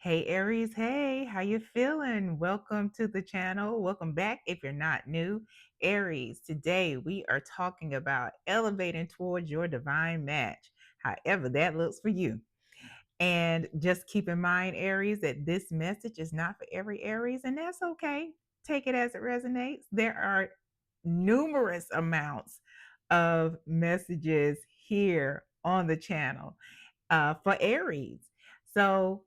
Hey Aries, hey, how you feeling? Welcome to the channel. Welcome back if you're not new. Aries, today we are talking about elevating towards your divine match, however that looks for you. And just keep in mind, Aries, that this message is not for every Aries, and that's okay. Take it as it resonates. There are numerous amounts of messages here on the channel for Aries. So,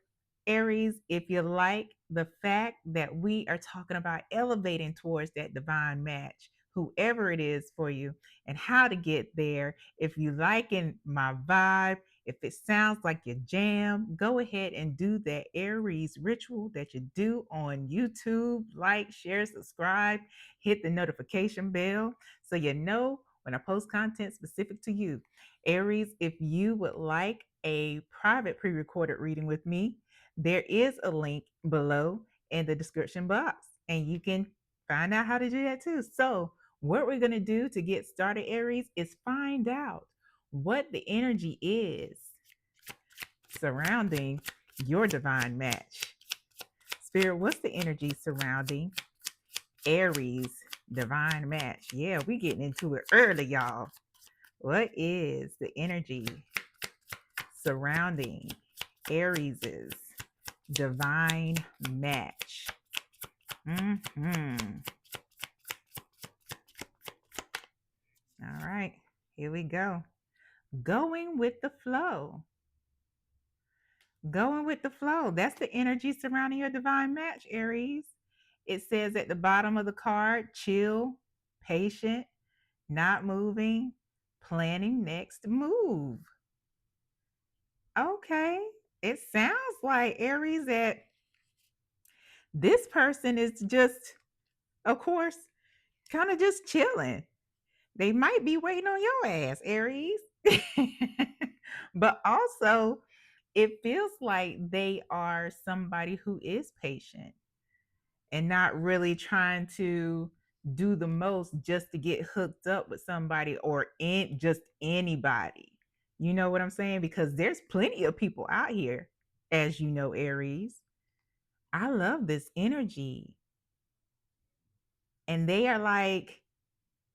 Aries, if you like the fact that we are talking about elevating towards that divine match, whoever it is for you, and how to get there, if you liking my vibe, if it sounds like your jam, go ahead and do that Aries ritual that you do on YouTube. Like, share, subscribe, hit the notification bell so you know when I post content specific to you. Aries, if you would like a private pre recorded reading with me, there is a link below in the description box, and you can find out how to do that too. So, what we're going to do to get started, Aries, is find out what the energy is surrounding your divine match. Spirit, what's the energy surrounding Aries divine match? Yeah, we getting into it early, y'all. What is the energy surrounding Aries's divine match? All right, here we go. Going with the flow. Going with the flow. That's the energy surrounding your divine match, Aries. It says at the bottom of the card, chill, patient, not moving, planning next move. Okay. It sounds like, Aries, that this person is just, of course, kind of just chilling. They might be waiting on your ass, Aries. But also, it feels like they are somebody who is patient and not really trying to do the most just to get hooked up with somebody or just anybody. You know what I'm saying? Because there's plenty of people out here, as you know, Aries. I love this energy. And they are like,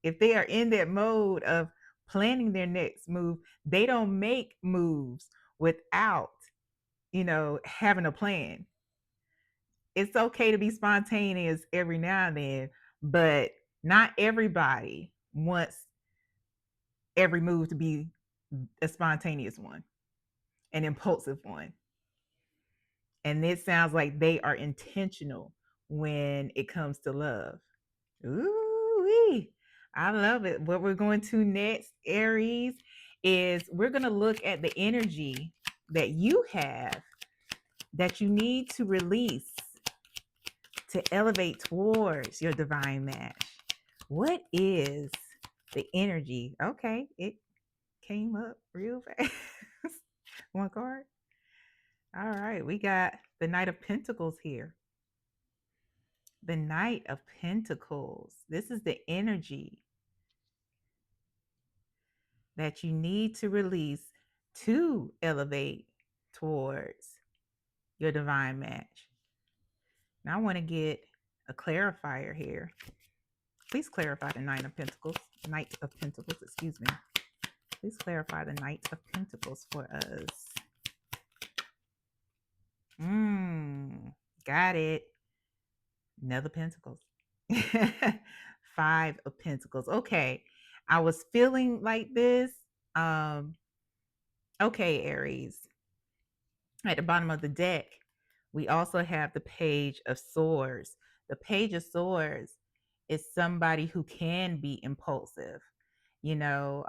if they are in that mode of planning their next move, they don't make moves without, having a plan. It's okay to be spontaneous every now and then, but not everybody wants every move to be a spontaneous one, an impulsive one. And it sounds like they are intentional when it comes to love. Ooh, I love it. What we're going to next, Aries, is we're going to look at the energy that you have that you need to release to elevate towards your divine match. What is the energy? Okay, it came up real fast. One card. All right, we got the Knight of Pentacles here. The Knight of Pentacles. This is the energy that you need to release to elevate towards your divine match. Now I want to get a clarifier here. Please clarify the Knight of Pentacles. Knight of Pentacles, excuse me. Please clarify the Knight of Pentacles for us. Got it. Another Pentacles. Five of Pentacles. Okay. I was feeling like this. Okay, Aries. At the bottom of the deck, we also have the Page of Swords. The Page of Swords is somebody who can be impulsive, you know.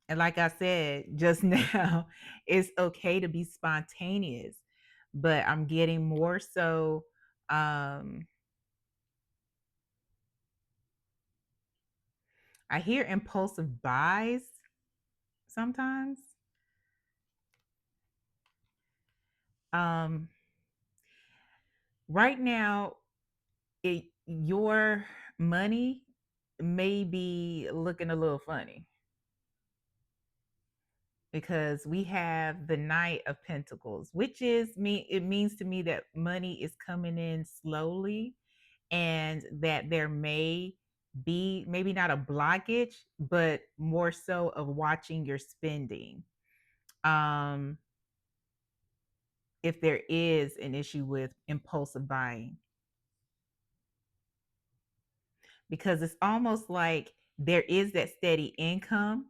And like I said just now, it's okay to be spontaneous, but I'm getting more so I hear impulsive buys sometimes. Um, right now, your money may be looking a little funny. because we have the Knight of Pentacles, which is me. It means to me that money is coming in slowly, and that there may be maybe not a blockage, but more so of watching your spending. Um, if there is an issue with impulsive buying, because it's almost like there is that steady income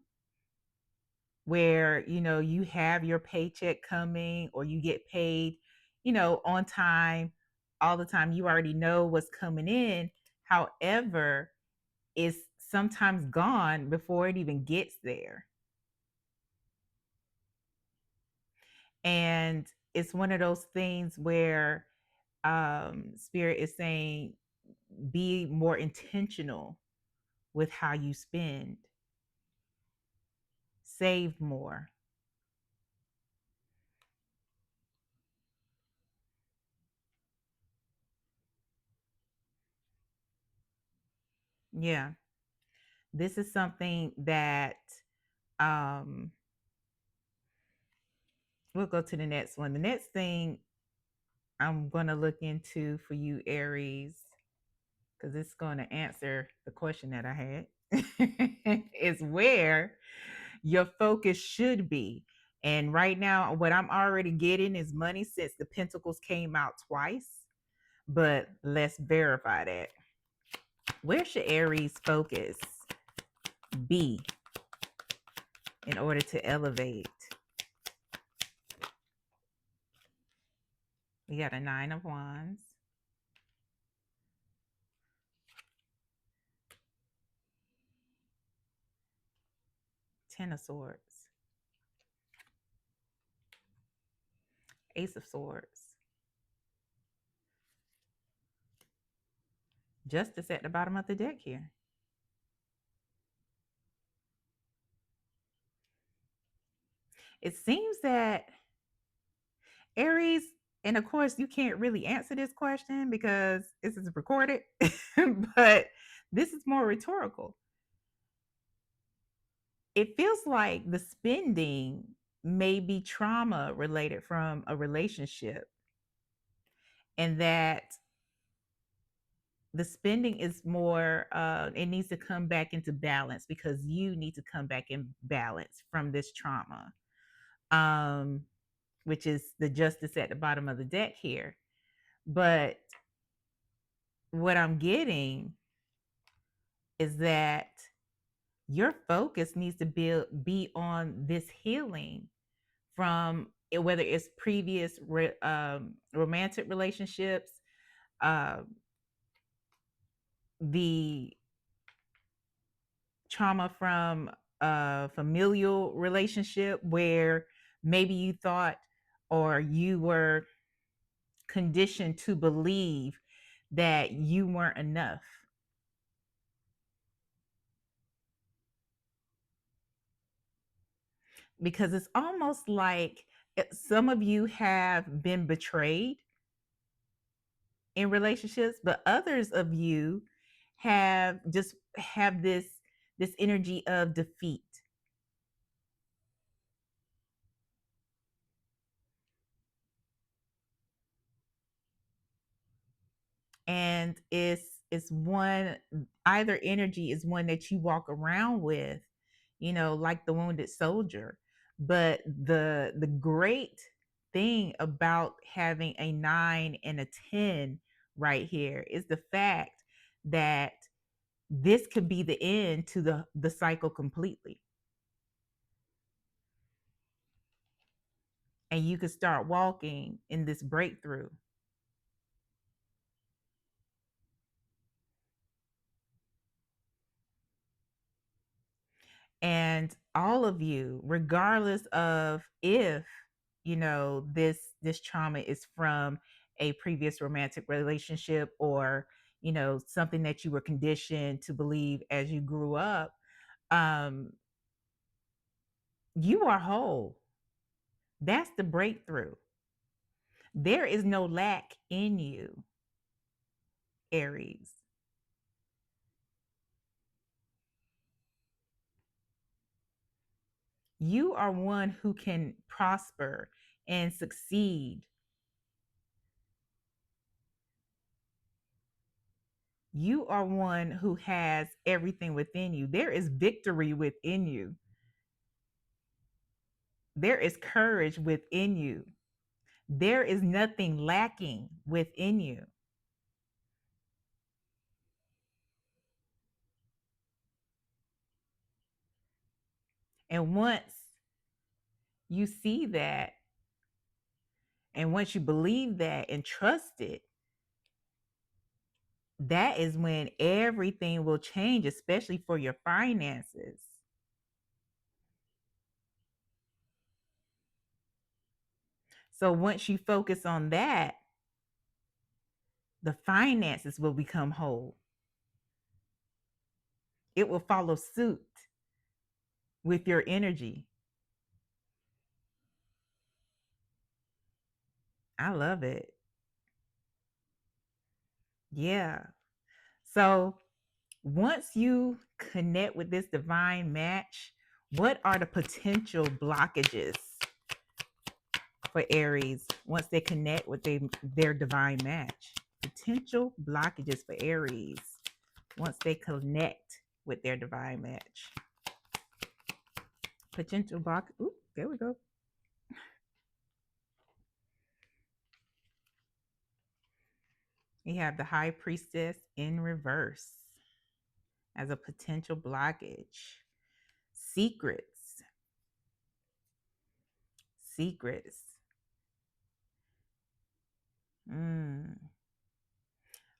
where you have your paycheck coming, or you get paid on time, all the time. You already know what's coming in. However, it's sometimes gone before it even gets there. And it's one of those things where spirit is saying, be more intentional with how you spend, save more. Yeah, this is something that um we'll go to the next one. The next thing I'm going to look into for you, Aries, because it's going to answer the question that I had, is where your focus should be. And right now, what I'm already getting is money, since the Pentacles came out twice. But let's verify that. Where should Aries focus be in order to elevate? We got a Nine of Wands, Ten of Swords, Ace of Swords, Justice at the bottom of the deck here. It seems that Aries, and of course, you can't really answer this question because this is recorded, but this is more rhetorical. It feels like the spending may be trauma related from a relationship, and that the spending is more, it needs to come back into balance, because you need to come back in balance from this trauma, um, which is the Justice at the bottom of the deck here. But what I'm getting is that your focus needs to be on this healing from whether it's previous romantic relationships, uh, the trauma from a familial relationship where maybe you thought, or you were conditioned to believe, that you weren't enough. Because it's almost like some of you have been betrayed in relationships, but others of you have this energy of defeat. And it's one, either energy is one that you walk around with, like the wounded soldier. But the great thing about having a 9 and a 10 right here is the fact that this could be the end to the cycle completely, and you could start walking in this breakthrough. And all of you, regardless of if this trauma is from a previous romantic relationship, or something that you were conditioned to believe as you grew up, um you are whole. That's the breakthrough. There is no lack in you, Aries. You are one who can prosper and succeed. You are one who has everything within you. There is victory within you. There is courage within you. There is nothing lacking within you. And once you see that, and once you believe that and trust it, that is when everything will change, especially for your finances. So once you focus on that, the finances will become whole. It will follow suit with your energy. I love it. Yeah. So once you connect with this divine match, what are the potential blockages for Aries once they connect with their divine match? Potential blockages for Aries once they connect with their divine match. Potential block. Ooh, there we go. We have the High Priestess in reverse as a potential blockage. Secrets. Secrets. Mm.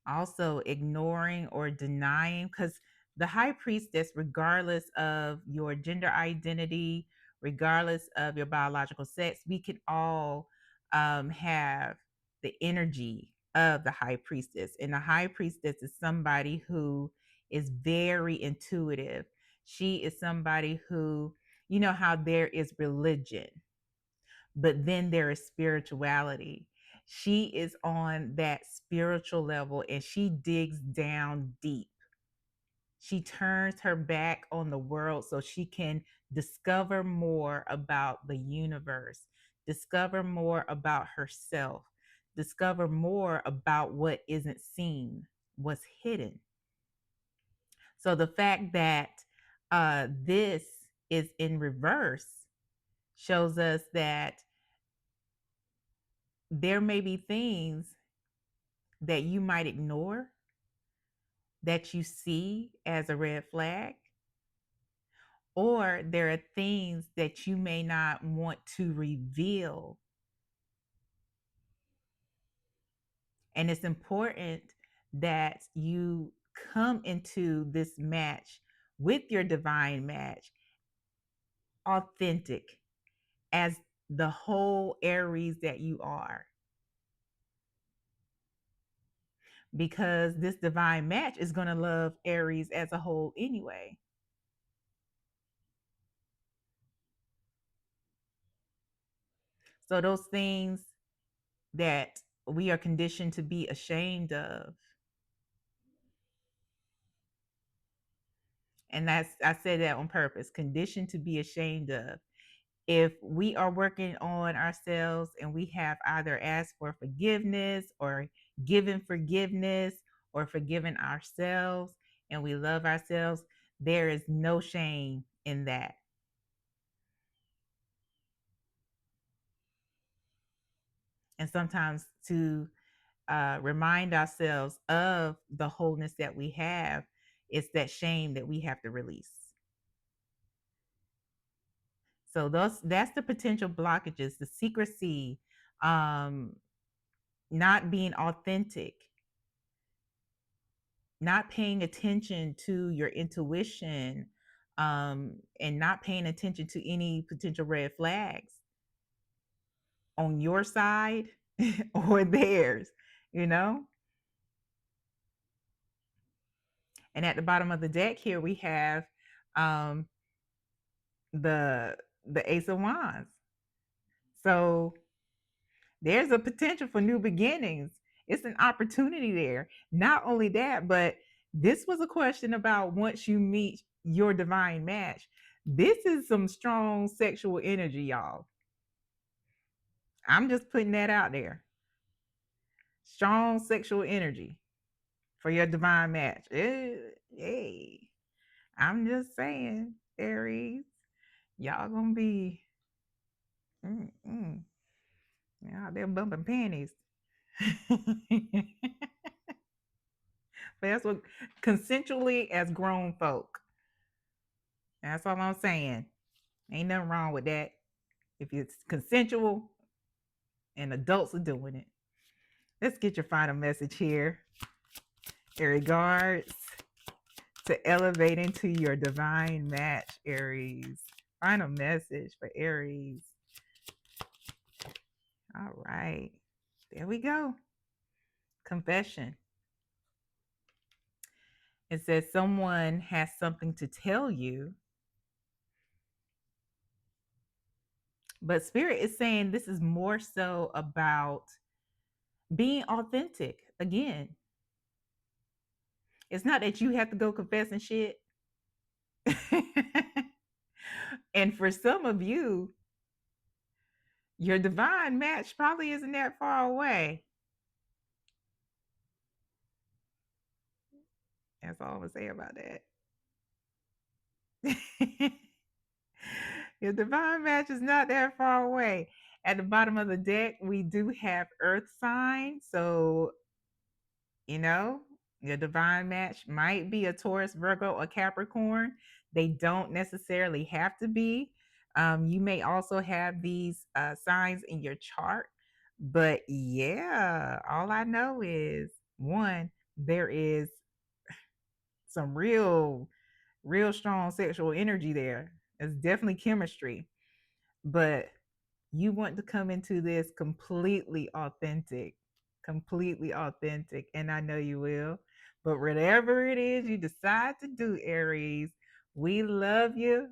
Also, ignoring or denying, because the high priestess, regardless of your gender identity, regardless of your biological sex, we can all have the energy of the high priestess. And the high priestess is somebody who is very intuitive. She is somebody who, you know, how there is religion, but then there is spirituality. She is on that spiritual level and she digs down deep. She turns her back on the world so she can discover more about the universe, discover more about herself, discover more about what isn't seen, what's hidden. So the fact that this is in reverse shows us that there may be things that you might ignore that you see as a red flag, or there are things that you may not want to reveal. And it's important that you come into this match with your divine match authentic as the whole Aries that you are, because this divine match is going to love Aries as a whole anyway. So those things that we are conditioned to be ashamed of, and that's, I said that on purpose, conditioned to be ashamed of. If we are working on ourselves and we have either asked for forgiveness or given forgiveness or forgiven ourselves and we love ourselves, there is no shame in that. And sometimes to remind ourselves of the wholeness that we have, it's that shame that we have to release. So that's the potential blockages, the secrecy, um, not being authentic, not paying attention to your intuition, and not paying attention to any potential red flags on your side or theirs, you know? And at the bottom of the deck here, we have um, the Ace of Wands. So there's a potential for new beginnings. It's an opportunity there. Not only that, but this was a question about once you meet your divine match. This is some strong sexual energy, y'all. I'm just putting that out there. Strong sexual energy for your divine match. Hey, I'm just saying, Aries, y'all gonna be out there bumping panties. But that's what consensually as grown folk. That's all I'm saying. Ain't nothing wrong with that. If it's consensual and adults are doing it. Let's get your final message here. In regards to elevate into your divine match, Aries. Final message for Aries. All right. There we go. Confession. It says someone has something to tell you, but Spirit is saying this is more so about being authentic. Again, it's not that you have to go confessing shit. And for some of you, your divine match probably isn't that far away. That's all I'm gonna say about that. Your divine match is not that far away. At the bottom of the deck, we do have Earth sign. So, you know, your divine match might be a Taurus, Virgo, or Capricorn. They don't necessarily have to be. You may also have these signs in your chart. But yeah, all I know is one, there is some real strong sexual energy there. It's definitely chemistry. But you want to come into this completely authentic, and I know you will. But whatever it is you decide to do, Aries, we love you,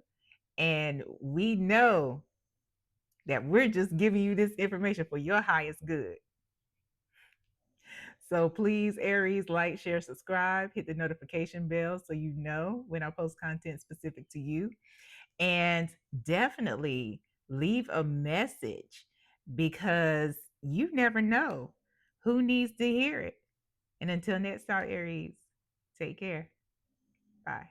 and we know that we're just giving you this information for your highest good. So please, Aries, like, share, subscribe, hit the notification bell so you know when I post content specific to you. And definitely leave a message because you never know who needs to hear it. And until next time, Aries, take care. Bye.